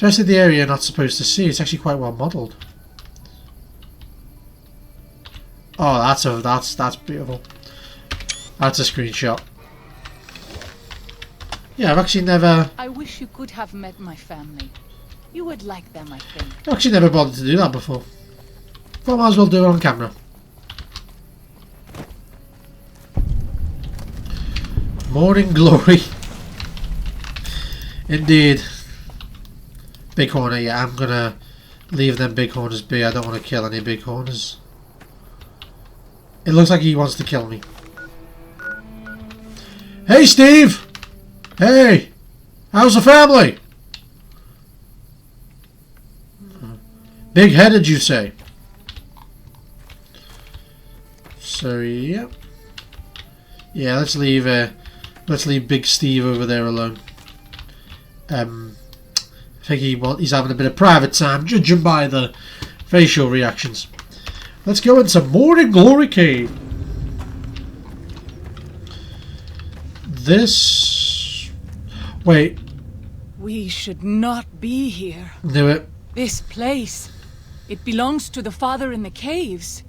Especially the area you're not supposed to see. It's actually quite well modelled. Oh, that's beautiful. That's a screenshot. Yeah, I've actually never... I wish you could have met my family. You would like them, I think. I've actually never bothered to do that before. But I might as well do it on camera. Morning glory. Indeed. Bighorner, yeah, I'm gonna leave them bighorners be. I don't want to kill any bighorners. It looks like he wants to kill me. Hey, Steve! Hey! How's the family? Big-headed, you say? So, yeah. Yeah, let's leave Big Steve over there alone. I think he's having a bit of private time, judging by the facial reactions. Let's go into Morning Glory Cave. This... Wait. We should not be here. Knew it. This place. It belongs to the father in the caves.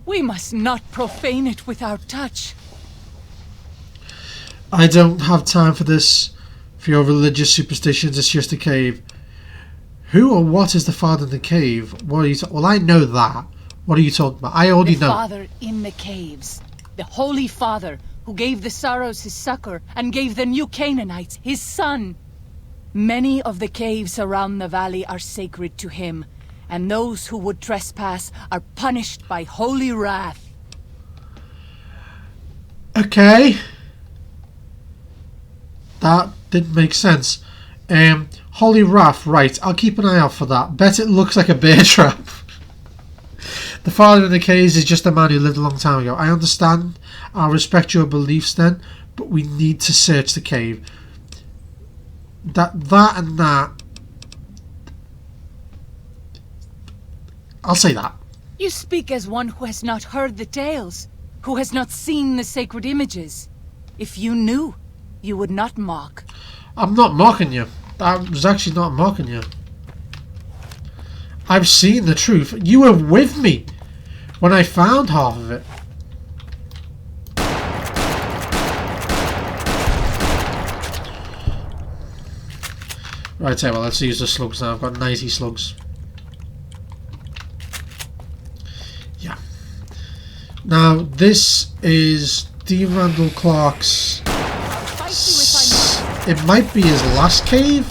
We must not profane it with our touch. I don't have time for this. For your religious superstitions, it's just a cave. Who or what is the father in the cave? What are you well, I know that. What are you talking about? I already know. The father in the caves. The Holy Father who gave the Sorrows his succor and gave the new Canaanites his son. Many of the caves around the valley are sacred to him, and those who would trespass are punished by holy wrath. Okay. That didn't make sense. Holy wrath, right. I'll keep an eye out for that. Bet it looks like a bear trap. The father in the caves is just a man who lived a long time ago. I understand. I'll respect your beliefs then, but we need to search the cave. That and that. I'll say that. You speak as one who has not heard the tales, who has not seen the sacred images. If you knew, you would not mock. I'm not mocking you. I was actually not mocking you. I've seen the truth. You were with me when I found half of it. Right, well, let's use the slugs now. I've got 90 slugs. Yeah. Now, this is Dean Randall Clark's... It might be his last cave.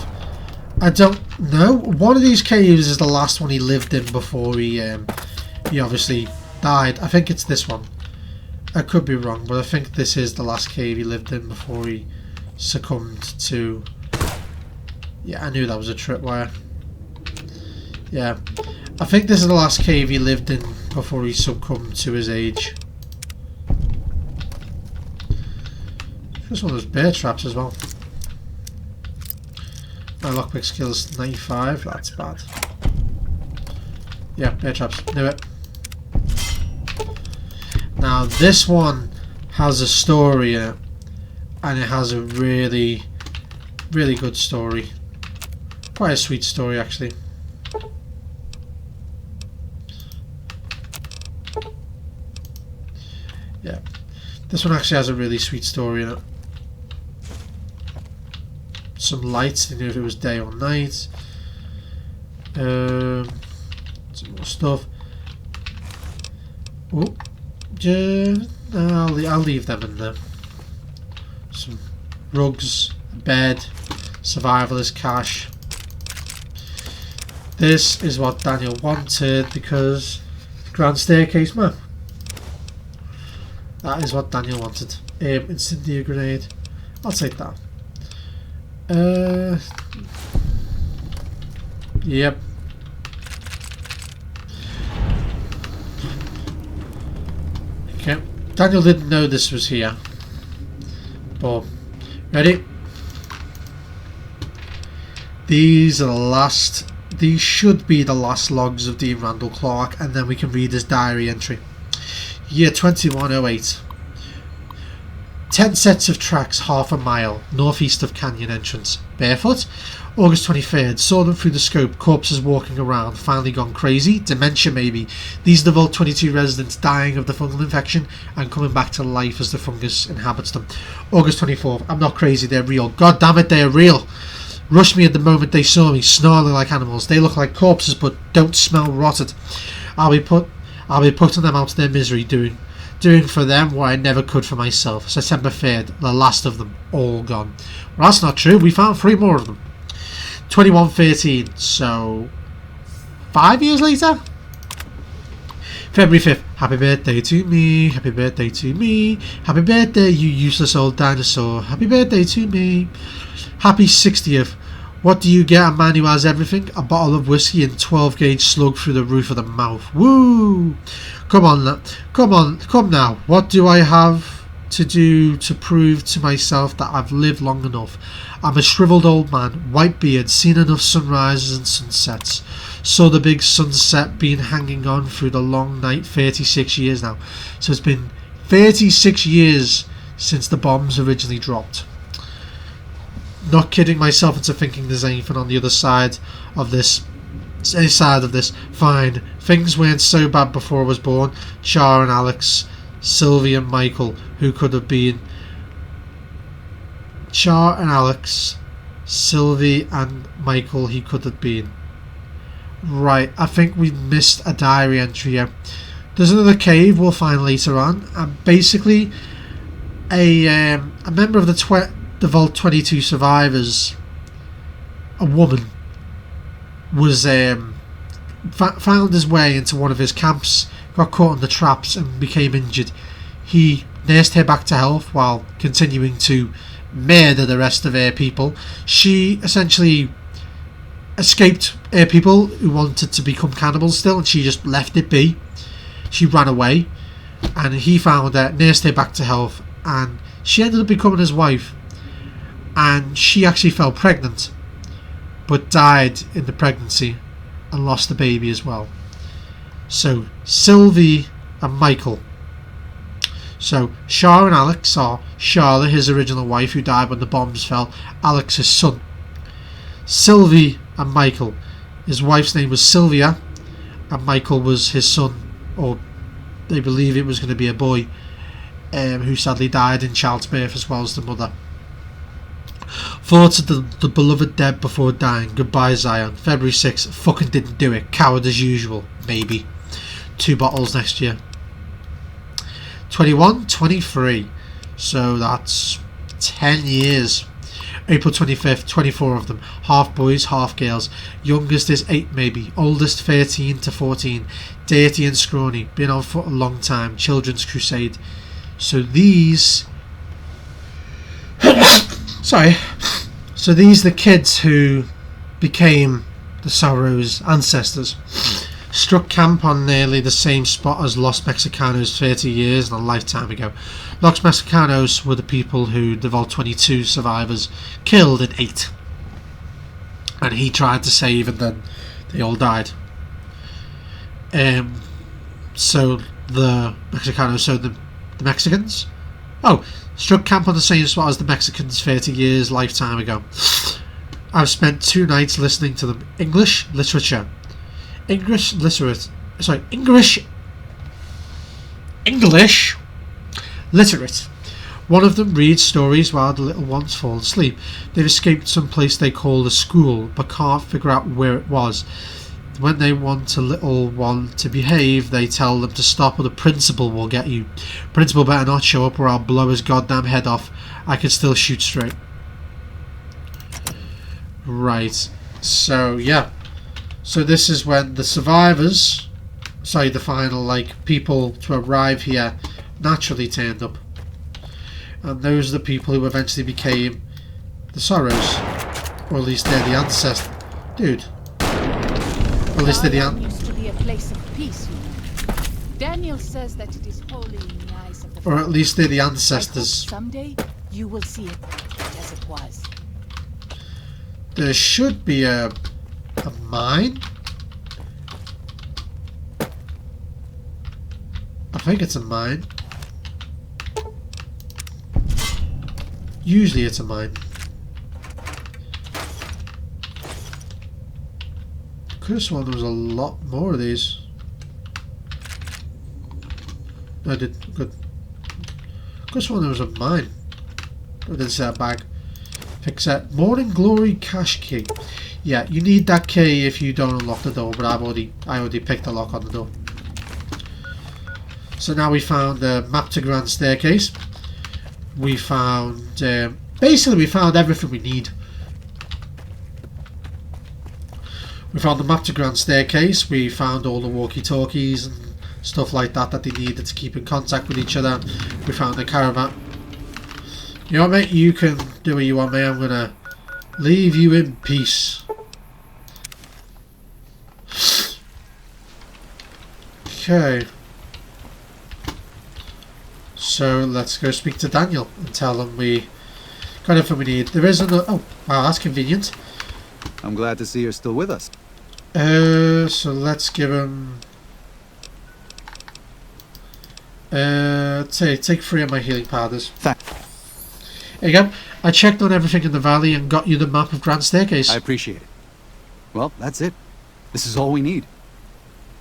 I don't know. One of these caves is the last one he lived in before he obviously died. I think it's this one. I could be wrong, but I think this is the last cave he lived in before he succumbed to... Yeah, I knew that was a tripwire. Yeah. I think this is the last cave he lived in before he succumbed to his age. This one was bear traps as well. My lockpick skill's 95, that's bad. Yeah, bear traps, knew it. Now this one has a story in it, and it has a really, really good story. Quite a sweet story actually. Yeah, this one actually has a really sweet story in it. Some lights, didn't know if it was day or night. Some more stuff. Oh, I'll leave them in there. Some rugs, a bed, survivalist cache. This is what Daniel wanted because the Grand Staircase map. That is what Daniel wanted. Incendiary grenade. I'll take that. Yep. Okay. Daniel didn't know this was here. But ready? These are the last. These should be the last logs of Dean Randall Clark, and then we can read his diary entry. Year 2108. 10 sets of tracks, half a mile, northeast of canyon entrance. Barefoot? August 23rd, saw them through the scope, corpses walking around, finally gone crazy, dementia maybe. These are the Vault 22 residents dying of the fungal infection and coming back to life as the fungus inhabits them. August 24th, I'm not crazy, they're real. God damn it, they're real. Rushed me at the moment they saw me, snarling like animals. They look like corpses but don't smell rotted. I'll be putting them out of their misery, doing for them what I never could for myself. September 3rd, the last of them, all gone. Well, that's not true, we found 3 more of them. 2113, so 5 years later? February 5th, happy birthday to me, happy birthday to me, happy birthday you useless old dinosaur, happy birthday to me. Happy 60th, what do you get a man who has everything? A bottle of whiskey and 12 gauge slug through the roof of the mouth. Woo! Come now, what do I have to do to prove to myself that I've lived long enough? I'm a shriveled old man, white beard, seen enough sunrises and sunsets. Saw the big sunset been hanging on through the long night, 36 years now. So it's been 36 years since the bombs originally dropped. Not kidding myself into thinking there's anything on the other side of this. Any side of this. Fine. Things weren't so bad before I was born. Char and Alex, Sylvie and Michael, who could have been. Char and Alex, Sylvie and Michael, he could have been. Right, I think we missed a diary entry here. There's another cave we'll find later on, and basically a member of the Vault 22 survivors, a woman, was found his way into one of his camps, got caught in the traps and became injured. He nursed her back to health while continuing to murder the rest of her people. She essentially escaped her people who wanted to become cannibals still, and she just left it be. She ran away, and he found her, nursed her back to health, and she ended up becoming his wife. And she actually fell pregnant, but died in the pregnancy and lost the baby as well. So Sylvie and Michael. So Char and Alex are Charlotte, his original wife, who died when the bombs fell, Alex's son. Sylvie and Michael, his wife's name was Sylvia, and Michael was his son, or they believe it was going to be a boy, who sadly died in childbirth as well as the mother. Thoughts of the beloved dead before dying. Goodbye, Zion. February 6th. Fucking didn't do it. Coward as usual. Maybe. 2 bottles next year. 21-23. So that's 10 years. April 25th. 24 of them. Half boys, half girls. Youngest is 8 maybe. Oldest 13 to 14. Dirty and scrawny. Been on for a long time. Children's crusade. So these... Sorry. So these are the kids who became the Sorrow's ancestors. Struck camp on nearly the same spot as Los Mexicanos 30 years and a lifetime ago. Los Mexicanos were the people who the Vault 22 survivors killed and ate. And he tried to save, and then they all died. So the Mexicanos, so the Mexicans? Oh, struck camp on the same spot as the Mexicans 30 years lifetime ago. I've spent 2 nights listening to them. English literature. English literate. One of them reads stories while the little ones fall asleep. They've escaped some place they call a school, but can't figure out where it was. When they want a little one to behave, they tell them to stop or the principal will get you. Principal better not show up or I'll blow his goddamn head off. I can still shoot straight. Right. So, yeah. So this is when the survivors, the final, people to arrive here naturally turned up. And those are the people who eventually became the Sorrows. Or at least they're the ancestors. Dude. Well, used to be a place of peace, you know. Daniel says that it is holy in the eyes of the Or at least they're the ancestors. Someday you will see it as it was. There should be a mine. I think it's a mine. Usually it's a mine. Could have sworn there was a lot more of these. I did. Good. Could have sworn there was a mine. I didn't see that bag. Fix that. Morning Glory cash key. Yeah, you need that key if you don't unlock the door, but I already picked the lock on the door. So now we found the map to Grand Staircase. We found basically we found everything we need. We found the map to Grand Staircase. We found all the walkie-talkies and stuff like that that they needed to keep in contact with each other. We found the caravan. You know what, mate? You can do what you want, mate. I'm gonna leave you in peace. Okay. So let's go speak to Daniel and tell him we got everything we need. There is another. Oh, wow, that's convenient. I'm glad to see you're still with us. So let's give him. Take 3 of my healing powders. There you go. I checked on everything in the valley and got you the map of Grand Staircase. I appreciate it. Well, that's it. This is all we need.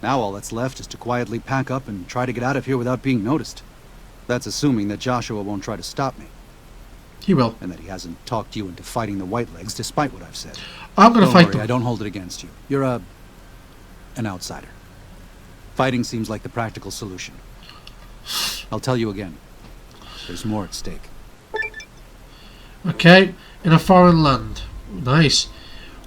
Now all that's left is to quietly pack up and try to get out of here without being noticed. That's assuming that Joshua won't try to stop me. He will. And that he hasn't talked you into fighting the Whitelegs despite what I've said. I'm going to fight them. I don't hold it against you. You're an outsider. Fighting seems like the practical solution. I'll tell you again. There's more at stake. Okay, in a foreign land. Nice.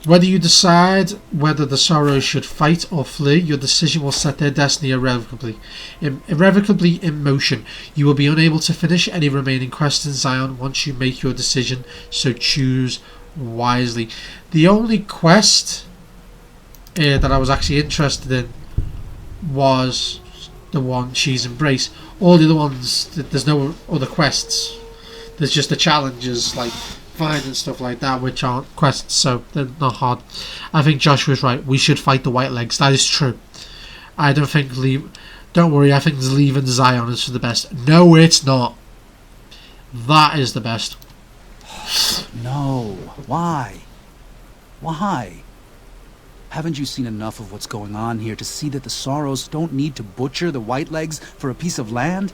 Whether you decide whether the Sorrows should fight or flee, your decision will set their destiny irrevocably in motion. You will be unable to finish any remaining quests in Zion once you make your decision, so choose wisely. The only quest that I was actually interested in was the one, She's Embrace. All the other ones, there's no other quests. There's just the challenges like find and stuff like that, which aren't quests, so they're not hard. I think Joshua's right. We should fight the Whitelegs. That is true. I don't think don't worry, I think leaving Zion is for the best. No, it's not. That is the best. No. Why? Why? Haven't you seen enough of what's going on here to see that the Sorrows don't need to butcher the Whitelegs for a piece of land?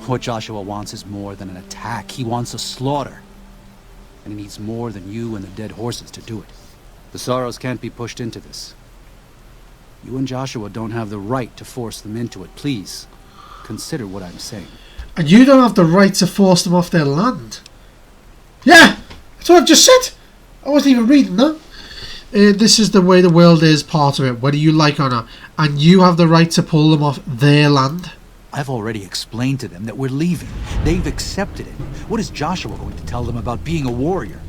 What Joshua wants is more than an attack. He wants a slaughter. And he needs more than you and the dead horses to do it. The Sorrows can't be pushed into this. You and Joshua don't have the right to force them into it. Please, consider what I'm saying. And you don't have the right to force them off their land. Yeah, that's what I've just said. I wasn't even reading that. This is the way the world is, part of it, whether you like or not. And you have the right to pull them off their land. I've already explained to them that we're leaving. They've accepted it. What is Joshua going to tell them about being a warrior?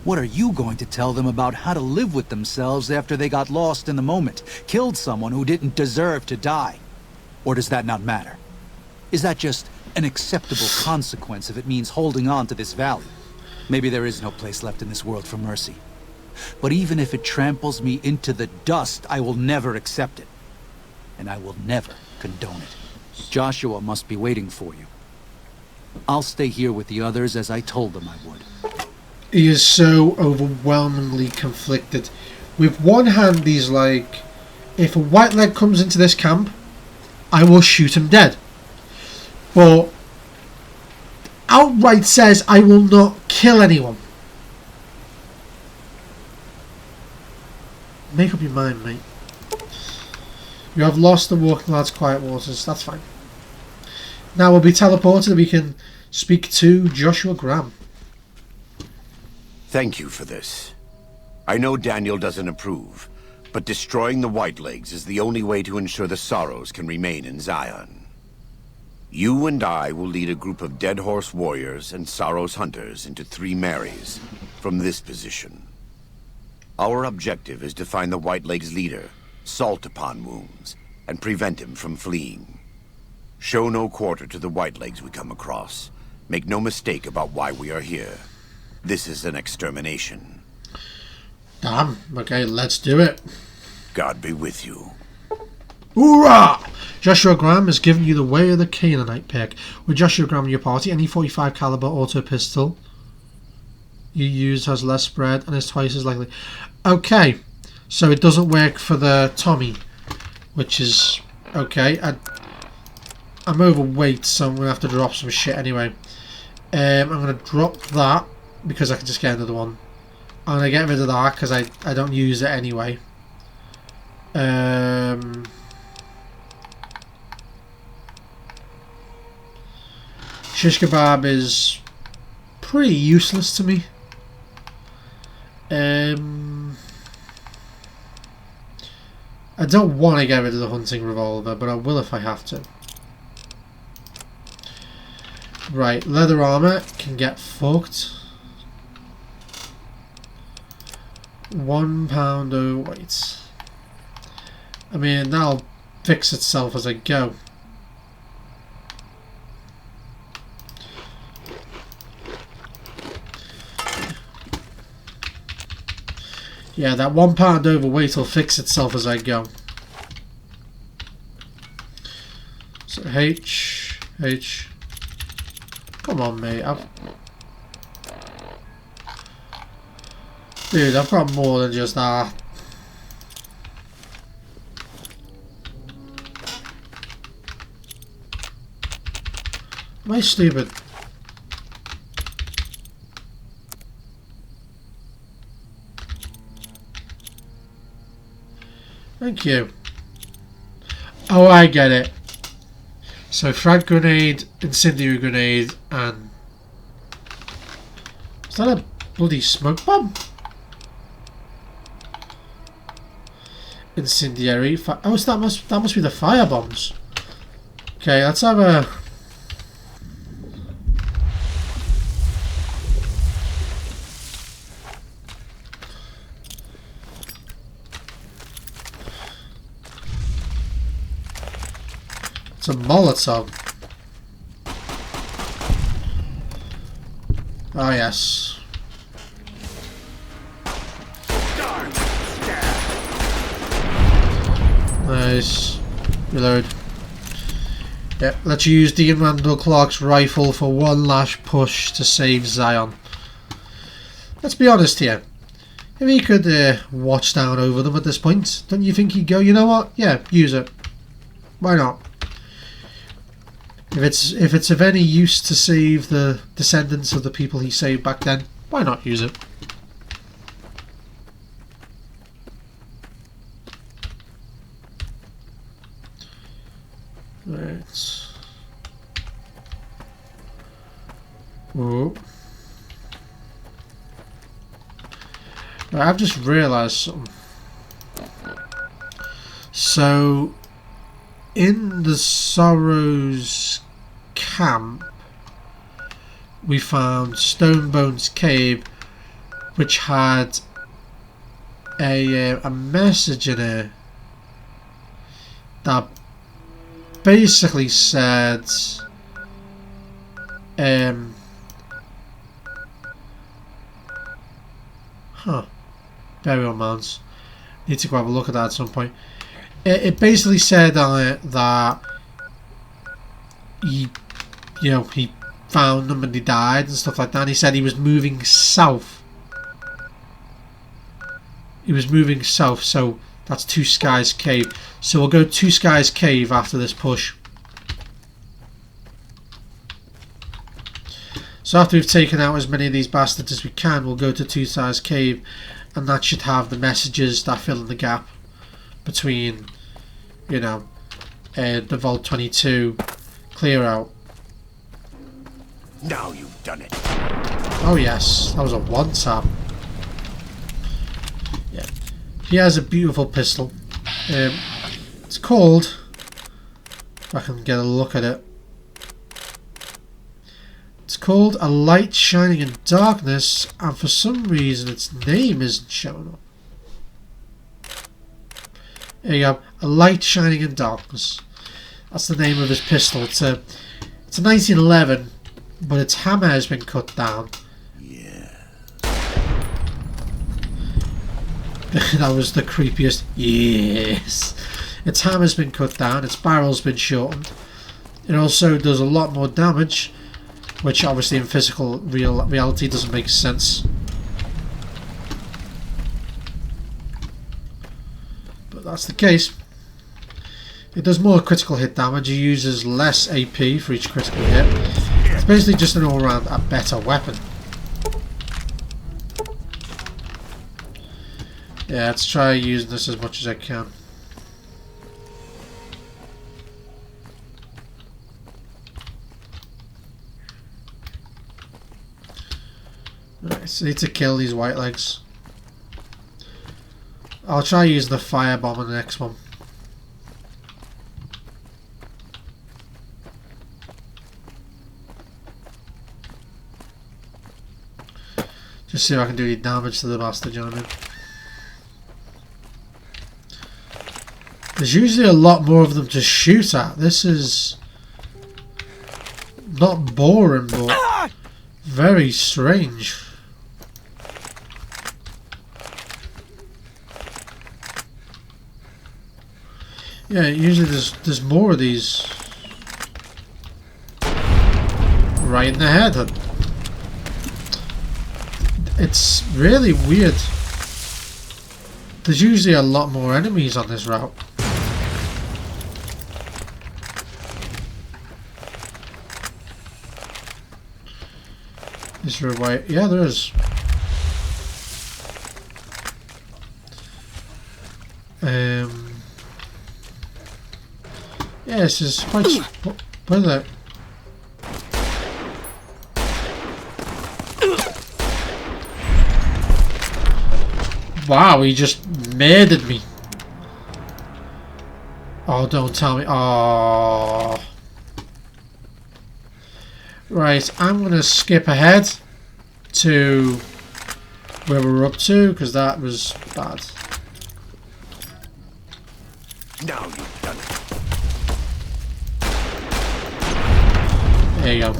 What are you going to tell them about how to live with themselves after they got lost in the moment, killed someone who didn't deserve to die? Or does that not matter? Is that just an acceptable consequence if it means holding on to this valley? Maybe there is no place left in this world for mercy. But even if it tramples me into the dust, I will never accept it. And I will never condone it. Joshua must be waiting for you. I'll stay here with the others as I told them I would. He is so overwhelmingly conflicted. With one hand, he's like, if a Whiteleg comes into this camp, I will shoot him dead. But outright says, I will not kill anyone. Make up your mind, mate. You have lost the Walking Lad's quiet waters. That's fine. Now we'll be teleported and we can speak to Joshua Graham. Thank you for this. I know Daniel doesn't approve, but destroying the Whitelegs is the only way to ensure the Sorrows can remain in Zion. You and I will lead a group of Dead Horse warriors and Sorrows hunters into 3 Marys from this position. Our objective is to find the Whitelegs leader, Salt Upon Wounds, and prevent him from fleeing. Show no quarter to the Whitelegs we come across. Make no mistake about why we are here. This is an extermination. Damn. Okay, let's do it. God be with you. Hoorah! Joshua Graham has given you the Way of the Canaanite pick. With Joshua Graham in your party, any 45 caliber auto pistol you use has less spread and is twice as likely. Okay, So it doesn't work for the Tommy, which is okay. I'm overweight, so I'm going to have to drop some shit anyway. I'm going to drop that because I can just get another one. I'm going to get rid of that because I don't use it anyway. Shish kebab is pretty useless to me. I don't want to get rid of the hunting revolver, but I will if I have to. Right, leather armor can get fucked. £1 overweight. I mean, that'll fix itself as I go. Yeah, that £1 overweight will fix itself as I go. So H. Come on, mate. Dude, I've got more than just that. Am I stupid? Thank you. Oh, I get it. So frag grenade, incendiary grenade, and is that a bloody smoke bomb? Incendiary. Oh, so that must be the fire bombs. Okay, let's have a. It's a Molotov. Oh yes. Nice. Reload. Yeah, let's use Dean Randall Clark's rifle for one last push to save Zion. Let's be honest here. If he could watch down over them at this point, don't you think he'd go, you know what? Yeah, use it. Why not? If it's of any use to save the descendants of the people he saved back then, why not use it? Right. Oh. Right, I've just realised something. So, in the Sorrows camp, we found Stonebone's cave, which had a message in it that basically said, burial mounds. Need to go have a look at that at some point. It basically said on it that he found them and he died and stuff like that. And he said he was moving south. He was moving south, so that's Two Skies Cave. So we'll go Two Skies Cave after this push. So after we've taken out as many of these bastards as we can, we'll go to Two Skies Cave, and that should have the messages that fill in the gap between, the Vault 22 clear out. Now you've done it. Oh yes, that was a one tap. Yeah, he has a beautiful pistol. It's called, if I can get a look at it, it's called A Light Shining in Darkness, and for some reason its name isn't showing up. There you go, A Light Shining in Darkness. That's the name of his pistol. It's a 1911, but its hammer has been cut down. Yeah. That was the creepiest. Yes. Its hammer's been cut down. Its barrel's been shortened. It also does a lot more damage, which obviously in physical reality doesn't make sense. but that's the case. It does more critical hit damage. It uses less AP for each critical hit. It's basically just an all-round a better weapon. Yeah, let's try using this as much as I can. Right, so I need to kill these white legs. I'll try using the firebomb on the next one. Just see if I can do any damage to the bastard, you know what I mean? There's usually a lot more of them to shoot at. This is not boring, but very strange. Yeah, usually there's more of these right in the head. It's really weird. There's usually a lot more enemies on this route. Is there a way? Yeah, there is. Yeah, this is quite. What is it? Wow, he just murdered me. Oh, don't tell me. Oh. Right, I'm going to skip ahead to where we're up to, because that was bad. Now you've done it. There you go.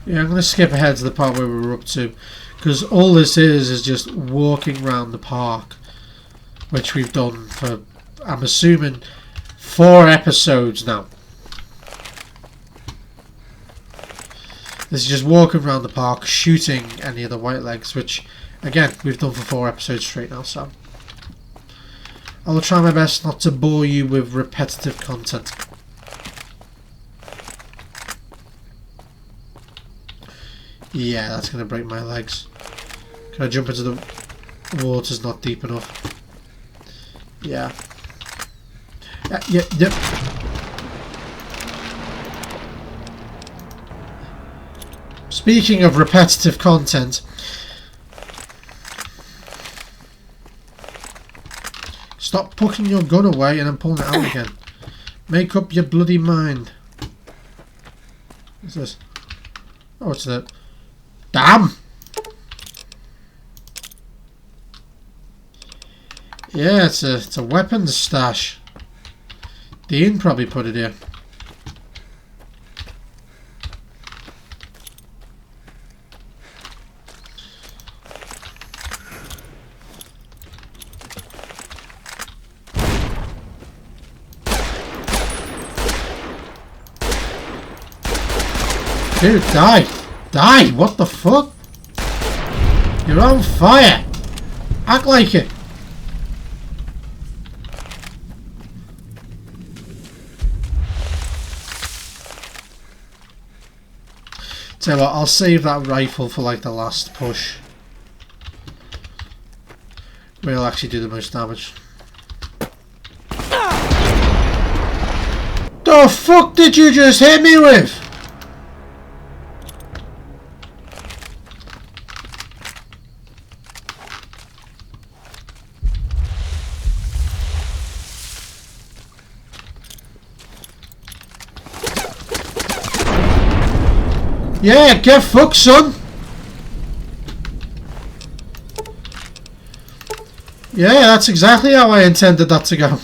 Yeah, I'm going to skip ahead to the part where we're up to, because all this is just walking around the park, which we've done for, I'm assuming, 4 episodes now. This is just walking around the park, shooting any of the white legs, which, again, we've done for 4 episodes straight now, so I will try my best not to bore you with repetitive content. Yeah, that's going to break my legs. Can I jump into the water's not deep enough? Yeah. Yep. Speaking of repetitive content, stop putting your gun away and I'm pulling it out again. Make up your bloody mind. What's this? Oh, it's that. Damn! Yeah, it's a weapons stash. Dean probably put it here. Dude, die! Die! What the fuck? You're on fire! Act like it! Tell you what, I'll save that rifle for like the last push. Where it'll actually do the most damage. The fuck did you just hit me with? Yeah, get fucked, son! Yeah, that's exactly how I intended that to go.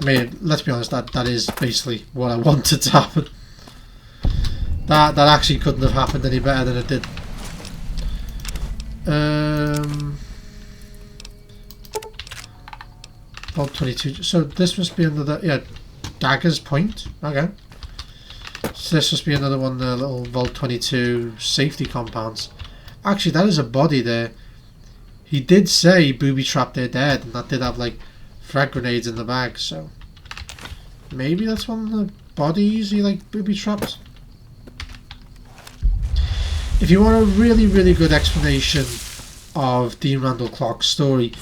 I mean, let's be honest, that is basically what I wanted to happen. That actually couldn't have happened any better than it did. Vault 22. So this must be another, yeah, Dagger's Point. Okay. So this must be another one, the little Vault 22 safety compounds. Actually, that is a body there. He did say booby trapped their dead, and that did have like frag grenades in the bag, so maybe that's one of the bodies he like booby trapped. If you want a really, really good explanation of Dean Randall Clark's story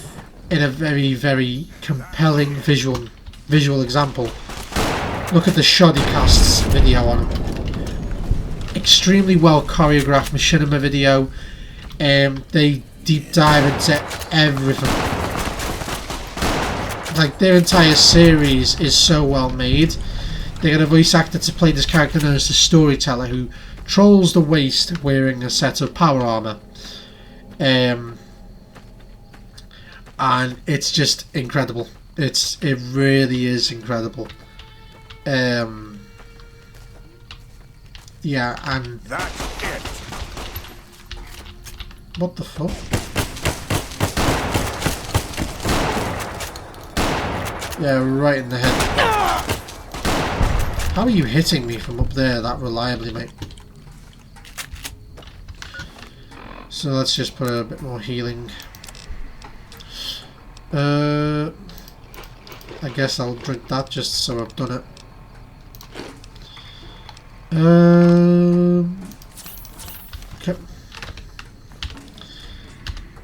in a very, very compelling visual example, look at the Shoddy Casts video on it. Extremely well choreographed machinima video. They deep dive into everything. Like, their entire series is so well made. They got a voice actor to play this character known as the Storyteller, who trolls the waste wearing a set of power armor. And it's just incredible. It really is incredible. Yeah, and That's it. what the fuck? Yeah, right in the head. How are you hitting me from up there that reliably, mate? So let's just put a bit more healing. I guess I'll drink that just so I've done it. Okay.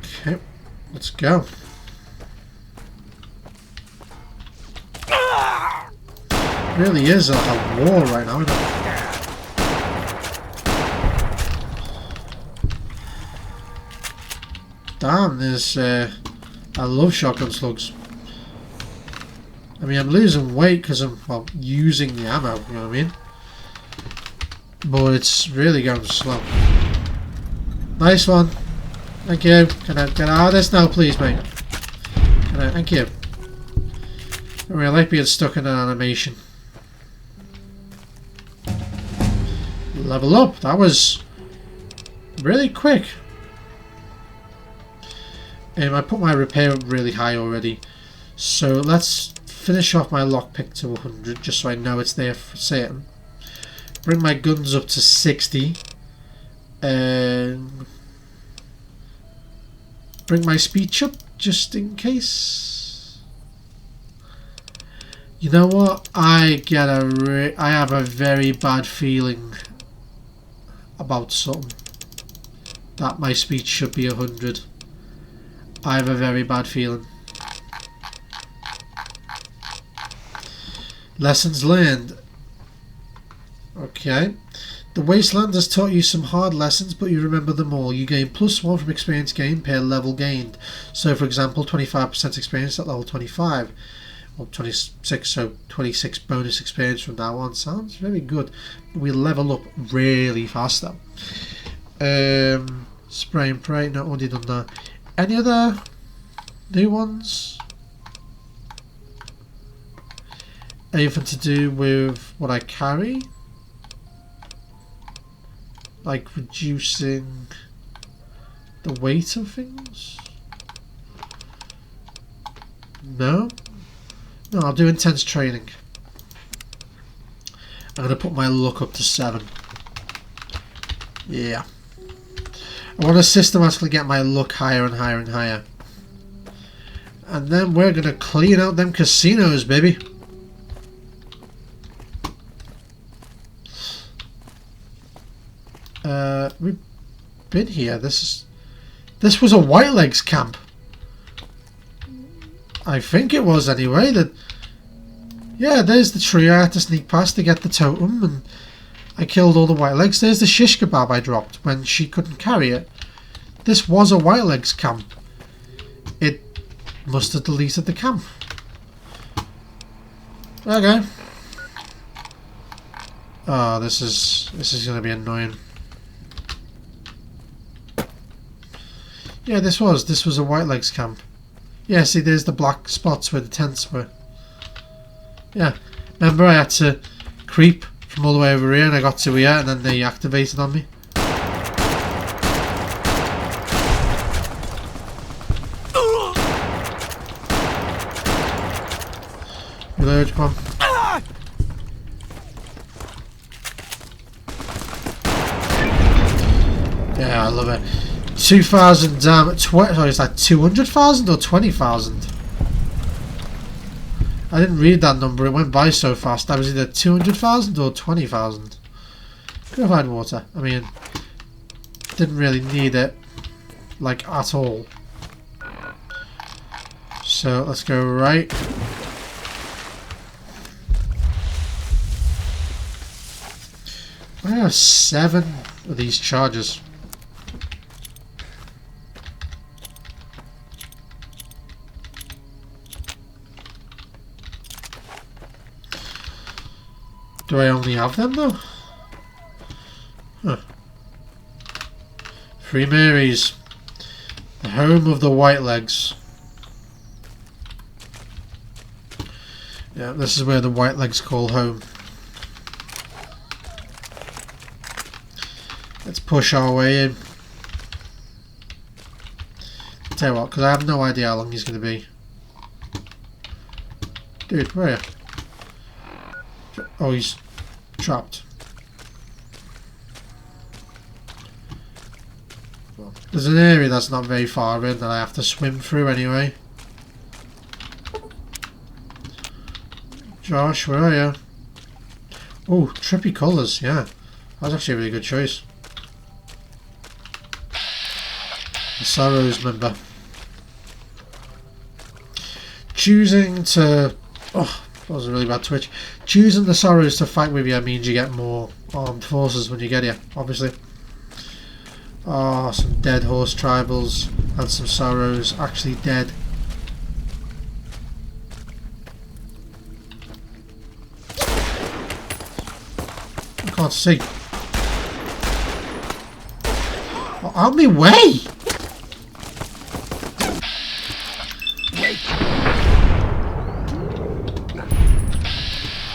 Okay, let's go. Really is like a war right now, isn't it? Damn, there's I love shotgun slugs. I mean, I'm losing weight because I'm, well, using the ammo, you know what I mean? But it's really going slow. Nice one. Thank you. Can I get out of this now, please, mate? Can I? Thank you. I mean, I like being stuck in an animation. Level up. That was really quick. I put my repair up really high already. So let's finish off my lockpick to 100 just so I know it's there for certain. Bring my guns up to 60. And bring my speech up just in case. You know what? I have a very bad feeling about something. That my speech should be 100. I have a very bad feeling. Lessons learned. Okay. The Wasteland has taught you some hard lessons, but you remember them all. You gain +1 from experience gained per level gained. So, for example, 25% experience at level 25. Or 26, so 26 bonus experience from now on. Sounds very good. We level up really fast though. Spray and pray. No, already done that. Any other new ones? Anything to do with what I carry? Like reducing the weight of things? No? No, I'll do intense training. I'm going to put my luck up to 7. Yeah. I want to systematically get my luck higher and higher and higher. And then we're going to clean out them casinos, baby. We've been here. This was a Whitelegs camp. I think it was anyway. Yeah, there's the tree I had to sneak past to get the totem, and I killed all the Whitelegs. There's the shish kebab I dropped when she couldn't carry it. This was a Whitelegs camp. It must have deleted the camp. Okay. Oh, this is gonna be annoying. Yeah, this was a Whitelegs camp. Yeah, see, there's the black spots where the tents were. Yeah, remember I had to creep from all the way over here and I got to here and then they activated on me. Reload, come on. Yeah, I love it. 2,000 sorry, is that 200,000 or 20,000? I didn't read that number, it went by so fast. That was either 200,000 or 20,000. Purified water. I mean, didn't really need it, like, at all. So, let's go right. I have 7 of these charges. Do I only have them though? Huh. 3 Marys. The home of the Whitelegs. Yeah, this is where the Whitelegs call home. Let's push our way in. Tell you what, because I have no idea how long he's going to be. Dude, where are you? Oh, he's trapped. Well, there's an area that's not very far in that I have to swim through anyway. Josh, where are you? Oh, trippy colours, yeah. That's actually a really good choice. The Sorrows member. Choosing to... Oh, that was a really bad twitch. Choosing the Sorrows to fight with you means you get more armed forces when you get here, obviously. Oh, some dead horse tribals and some Sorrows actually dead. I can't see. Oh, out of my way!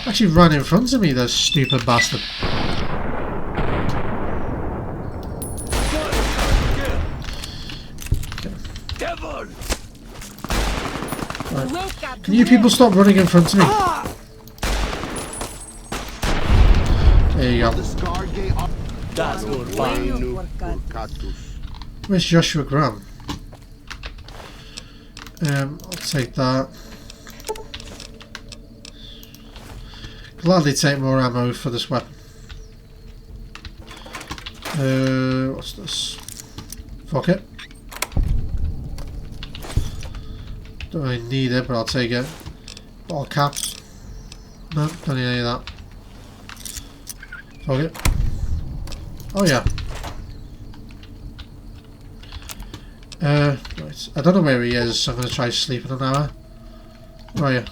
Actually ran in front of me, that stupid bastard. Devil! Right. Can you people stop running in front of me? There you go. Where's Joshua Graham? I'll take that. Gladly take more ammo for this weapon. What's this? Fuck it. Don't really need it, but I'll take it. All caps. No, don't need any of that. Fuck it. Oh yeah. Right. I don't know where he is, so I'm going to try sleeping an hour. Where are you?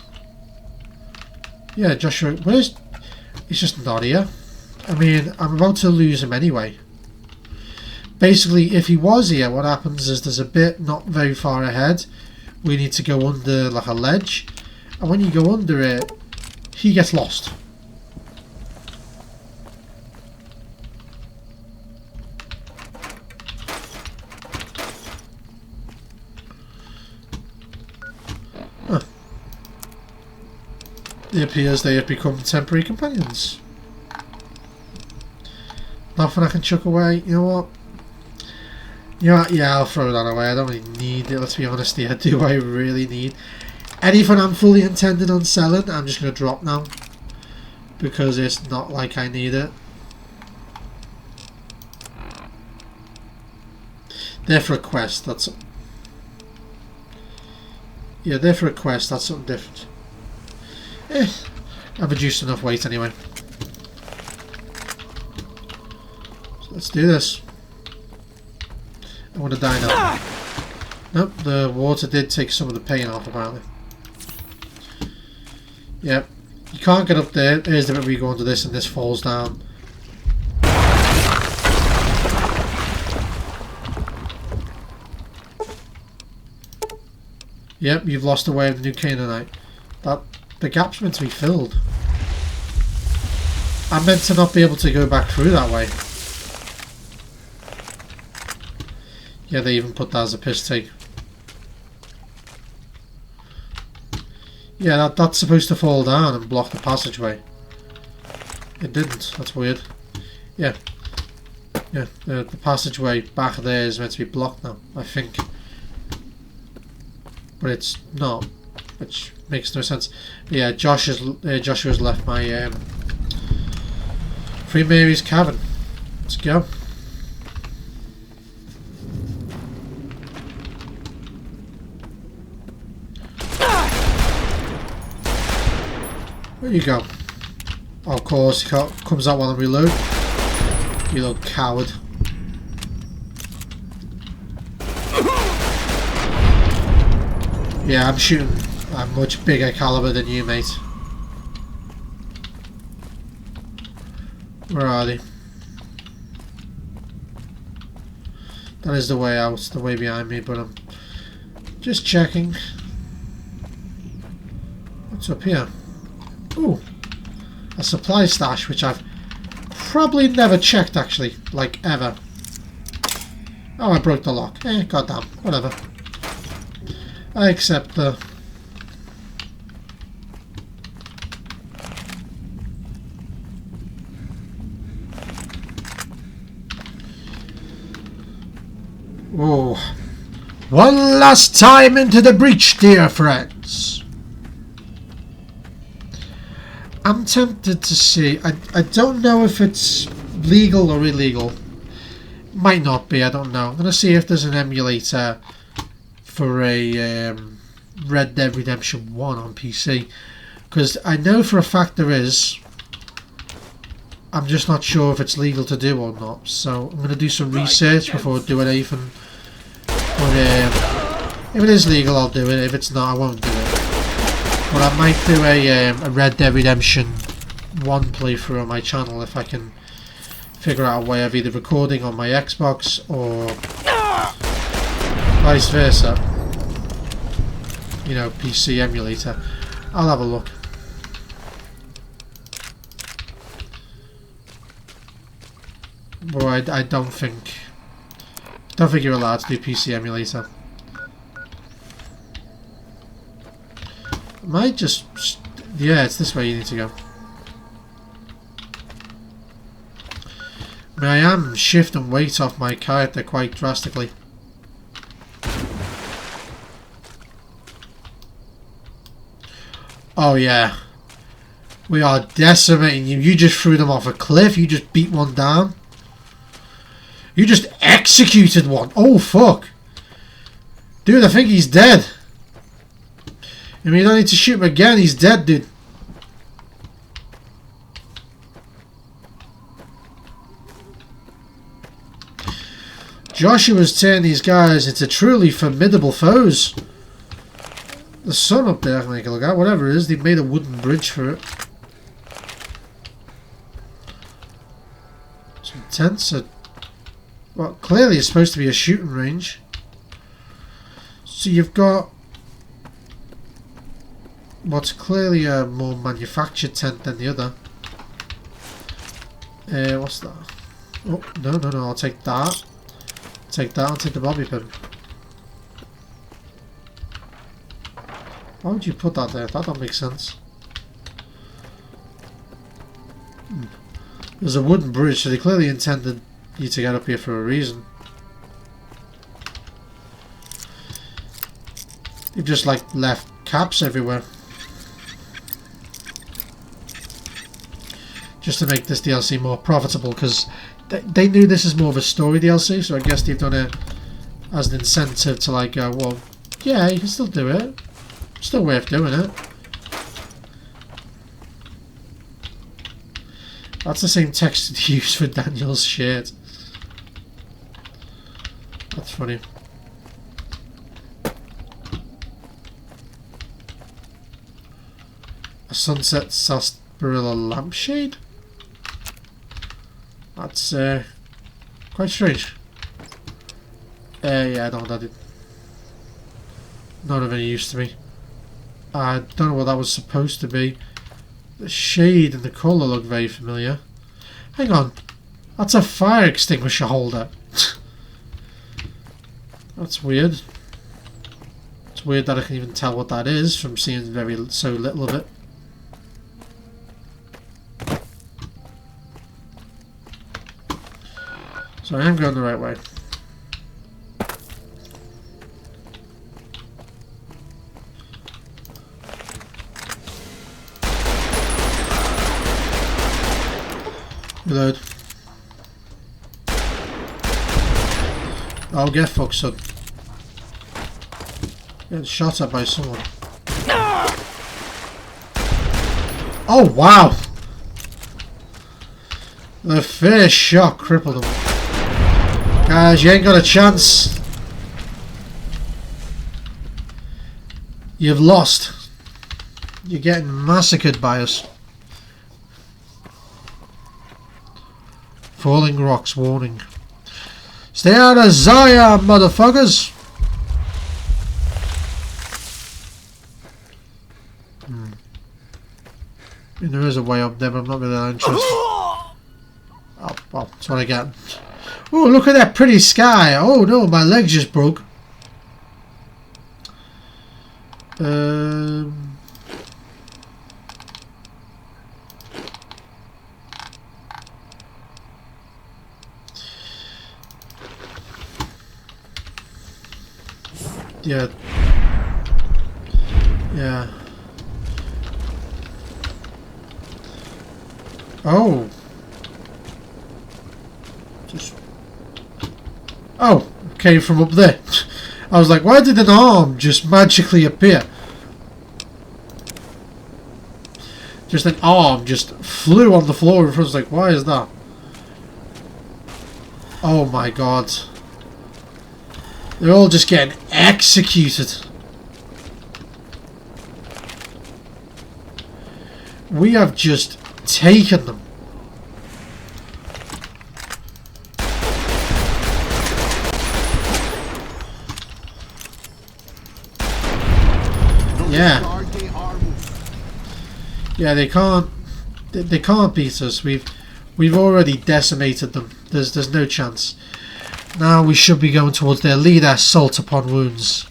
Yeah, Joshua, where's... He's just not here. I mean, I'm about to lose him anyway. Basically, if he was here, what happens is there's a bit not very far ahead. We need to go under, like, a ledge. And when you go under it, he gets lost. It appears they have become temporary companions. Nothing I can chuck away. You know what? Yeah, I'll throw that away. I don't really need it, let's be honest here. Do I really need anything I'm fully intended on selling? I'm just going to drop now. Because it's not like I need it. They're for a quest, that's... Yeah, they're for a quest, that's something different. I've reduced enough weight anyway. So let's do this. I want to die now. Nope, the water did take some of the pain off apparently. Yep, you can't get up there. Here's the bit where you go under this and this falls down. Yep, you've lost the way of the new Canaanite. The gap's meant to be filled. I'm meant to not be able to go back through that way. Yeah, they even put that as a piss take. Yeah, that's supposed to fall down and block the passageway. It didn't. That's weird. Yeah. Yeah, the passageway back there is meant to be blocked now, I think. But it's not, which makes no sense. But yeah, Joshua's left my Free Mary's cabin. Let's go. Where you go? Oh, of course, he comes out while I reload. You little coward. Yeah, I'm shooting a much bigger caliber than you, mate. Where are they? That is the way out, the way behind me, but I'm just checking. What's up here? Ooh, a supply stash, which I've probably never checked, actually, like, ever. Oh, I broke the lock. Goddamn, whatever. I accept the... Oh, one last time into the breach, dear friends. I'm tempted to see. I don't know if it's legal or illegal. Might not be, I don't know. I'm going to see if there's an emulator for a Red Dead Redemption 1 on PC. Because I know for a fact there is. I'm just not sure if it's legal to do or not. So I'm going to do some research before doing anything. But if it is legal, I'll do it. If it's not, I won't do it. But I might do a Red Dead Redemption 1 playthrough on my channel if I can figure out a way of either recording on my Xbox or vice versa. You know, PC emulator. I'll have a look. But I don't think you're allowed to do PC emulator. Might just... yeah, it's this way you need to go. I mean, I am shifting weight off my character quite drastically. Oh yeah. We are decimating you. You just threw them off a cliff. You just beat one down. You just executed one. Oh fuck. Dude, I think he's dead. I mean, you don't need to shoot him again. He's dead, dude. Joshua's turned these guys into truly formidable foes. The sun up there I can make a look at. Whatever it is, they've made a wooden bridge for it. Some tents are... well, clearly it's supposed to be a shooting range. So you've got... what's clearly a more manufactured tent than the other. What's that? Oh, no, I'll take that. Take that, I'll take the bobby pin. Why would you put that there? That don't make sense. There's a wooden bridge, so they clearly intended you to get up here for a reason. They've just like left caps everywhere. Just to make this DLC more profitable, because they knew this is more of a story DLC, so I guess they've done it as an incentive to like go, well, yeah, you can still do it. Still worth doing it. That's the same text they used for Daniel's shirt. That's funny. A sunset sarsaparilla lampshade? That's quite strange. Yeah, I don't know what that did. Not of any use to me. I don't know what that was supposed to be. The shade and the colour look very familiar. Hang on. That's a fire extinguisher holder. That's weird. It's weird that I can even tell what that is from seeing so little of it. So So I am going the right way. Reload. I'll get fucked, son. Getting shot at by someone. Oh wow! The first shot crippled him. Guys, you ain't got a chance. You've lost. You're getting massacred by us. Falling rocks, warning. Stay out of Zion, motherfuckers! I mean, there is a way up there, but I'm not really that interested. Oh, well, that's what I get. Oh, look at that pretty sky! Oh no, my leg just broke. Yeah. Yeah. Oh. Just. Oh, came from up there. I was like, why did an arm just magically appear? Just an arm just flew on the floor in front. I was like, why is that? Oh my god. They're all just getting executed. We have just taken them. Yeah. Yeah, they can't. They can't beat us. We've already decimated them. There's no chance. Now we should be going towards their leader, Salt Upon Wounds.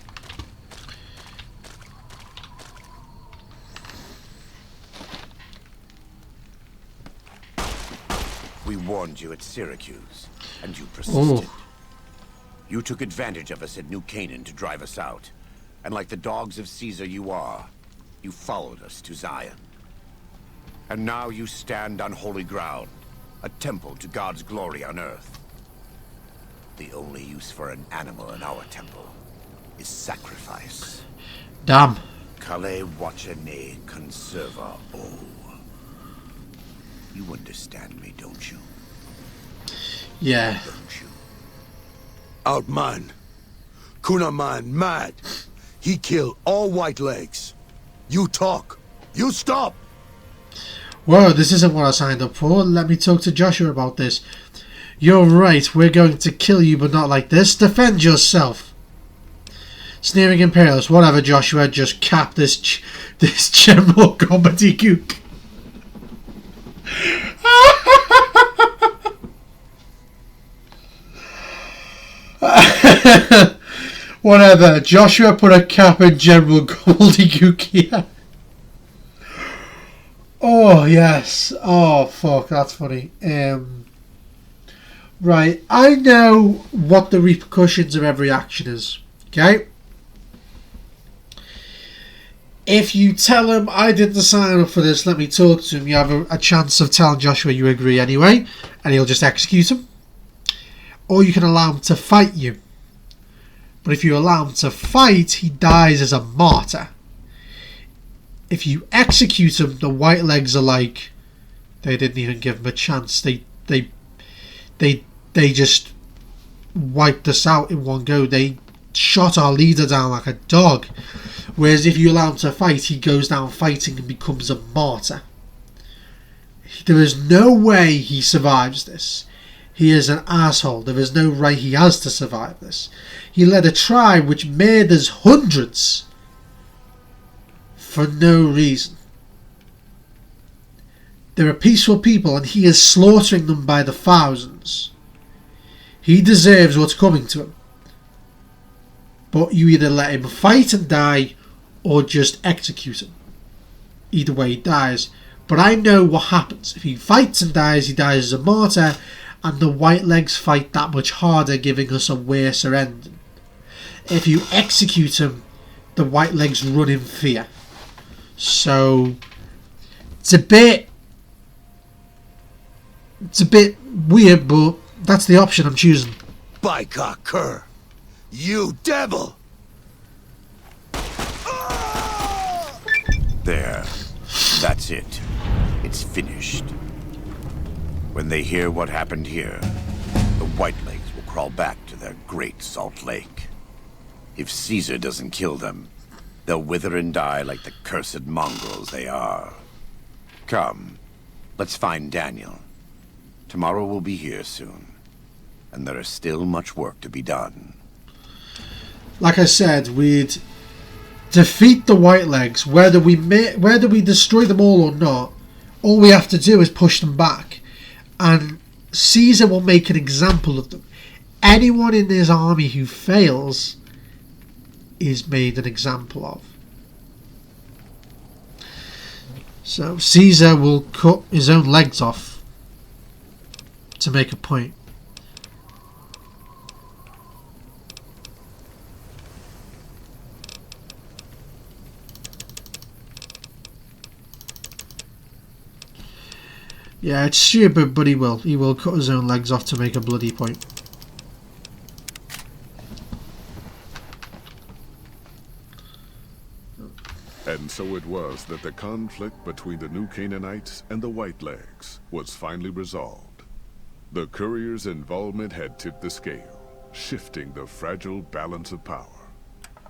We warned you at Syracuse, and you persisted. Oh. You took advantage of us at New Canaan to drive us out. And like the dogs of Caesar you are, you followed us to Zion. And now you stand on holy ground, a temple to God's glory on earth. The only use for an animal in our temple is sacrifice. Damn. Kale wachane conserva o. You understand me, don't you? Yeah. Don't you? Outman. Kunaman mad. He killed all white legs. You talk. You stop. Whoa, this isn't what I signed up for. Let me talk to Joshua about this. You're right, we're going to kill you, but not like this. Defend yourself. Sneering Imperialist, whatever, Joshua, just cap this general comedy gook. Whatever, Joshua put a cap in General Gobbledygook here. Oh, yes. Oh, fuck, that's funny. Right, I know what the repercussions of every action is, okay? If you tell him, I didn't sign up for this, let me talk to him, you have a chance of telling Joshua you agree anyway, and he'll just execute him. Or you can allow him to fight you. But if you allow him to fight, he dies as a martyr. If you execute him, the white legs are like, they didn't even give him a chance. They just wiped us out in one go. They shot our leader down like a dog. Whereas if you allow him to fight, he goes down fighting and becomes a martyr. There is no way he survives this. He is an asshole. There is no right he has to survive this. He led a tribe which murders hundreds for no reason. There are peaceful people and he is slaughtering them by the thousands. He deserves what's coming to him. But you either let him fight and die or just execute him. Either way he dies. But I know what happens. If he fights and dies, he dies as a martyr. and the Whitelegs fight that much harder, giving us a worse ending. If you execute him, the Whitelegs run in fear. So it's a bit weird, but that's the option I'm choosing. Bycock Cur! You devil! There. That's it. It's finished. When they hear what happened here, the Whitelegs will crawl back to their great Salt Lake. If Caesar doesn't kill them, they'll wither and die like the cursed mongrels they are. Come, let's find Daniel. Tomorrow we'll be here soon, and there is still much work to be done. Like I said, we'd defeat the Whitelegs, whether we destroy them all or not. All we have to do is push them back, and Caesar will make an example of them. Anyone in his army who fails is made an example of. So Caesar will cut his own legs off to make a point. Yeah, it's stupid, but he will. He will cut his own legs off to make a bloody point. And so it was that the conflict between the New Canaanites and the Whitelegs was finally resolved. The courier's involvement had tipped the scale, shifting the fragile balance of power.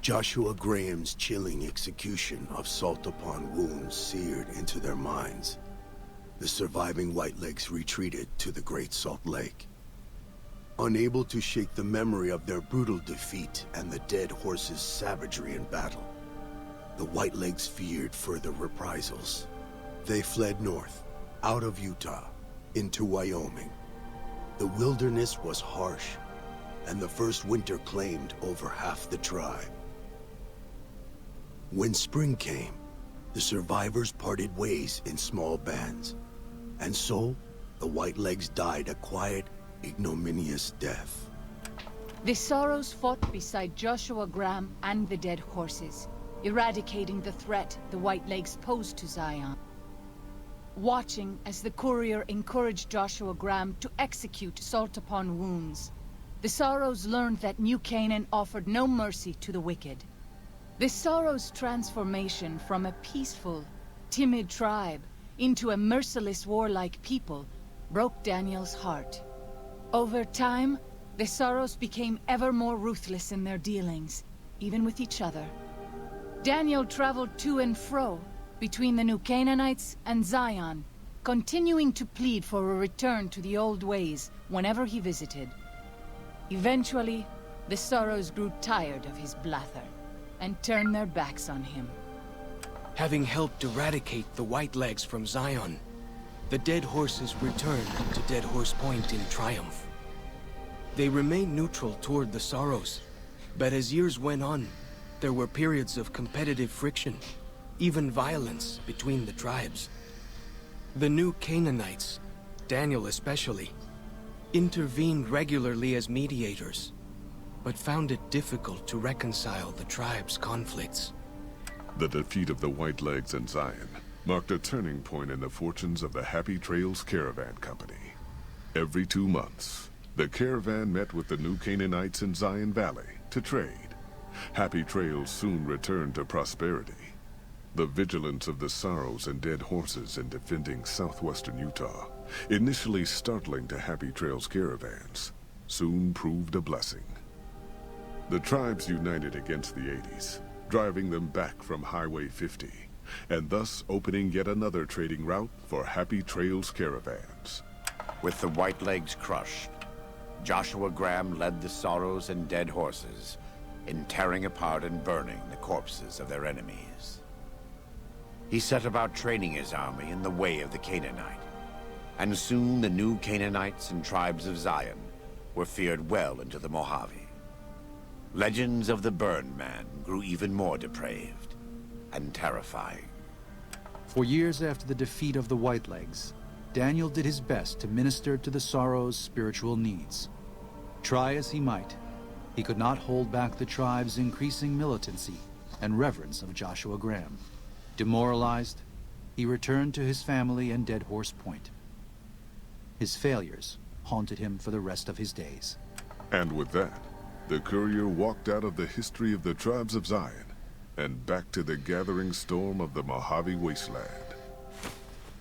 Joshua Graham's chilling execution of salt upon wounds seared into their minds. The surviving Whitelegs retreated to the Great Salt Lake. Unable to shake the memory of their brutal defeat and the dead horse's savagery in battle, the Whitelegs feared further reprisals. They fled north, out of Utah, into Wyoming. The wilderness was harsh, and the first winter claimed over half the tribe. When spring came, the survivors parted ways in small bands. And so, the Whitelegs died a quiet, ignominious death. The Sorrows fought beside Joshua Graham and the dead horses, eradicating the threat the Whitelegs posed to Zion. Watching as the courier encouraged Joshua Graham to execute salt upon wounds, the Sorrows learned that New Canaan offered no mercy to the wicked. The Sorrows' transformation from a peaceful, timid tribe into a merciless warlike people broke Daniel's heart. Over time, the Sorrows became ever more ruthless in their dealings, even with each other. Daniel traveled to and fro between the New Canaanites and Zion, continuing to plead for a return to the old ways whenever he visited. Eventually, the Sorrows grew tired of his blather and turned their backs on him. Having helped eradicate the Whitelegs from Zion, the dead horses returned to Dead Horse Point in triumph. They remained neutral toward the Sorrows, but as years went on, there were periods of competitive friction, even violence between the tribes. The New Canaanites, Daniel especially, intervened regularly as mediators, but found it difficult to reconcile the tribe's conflicts. The defeat of the Whitelegs in Zion marked a turning point in the fortunes of the Happy Trails Caravan Company. Every 2 months, the caravan met with the New Canaanites in Zion Valley to trade. Happy Trails soon returned to prosperity. The vigilance of the Sorrows and dead horses in defending southwestern Utah, initially startling to Happy Trails caravans, soon proved a blessing. The tribes united against the 80s, driving them back from Highway 50, and thus opening yet another trading route for Happy Trails caravans. With the Whitelegs crushed, Joshua Graham led the Sorrows and dead horses in tearing apart and burning the corpses of their enemies. He set about training his army in the way of the Canaanite, and soon the New Canaanites and tribes of Zion were feared well into the Mojave. Legends of the Burned Man grew even more depraved and terrifying. For years after the defeat of the Whitelegs, Daniel did his best to minister to the Sorrow's spiritual needs. Try as he might, he could not hold back the tribe's increasing militancy and reverence of Joshua Graham. Demoralized, he returned to his family and Dead Horse Point. His failures haunted him for the rest of his days. And with that, the courier walked out of the history of the tribes of Zion and back to the gathering storm of the Mojave Wasteland.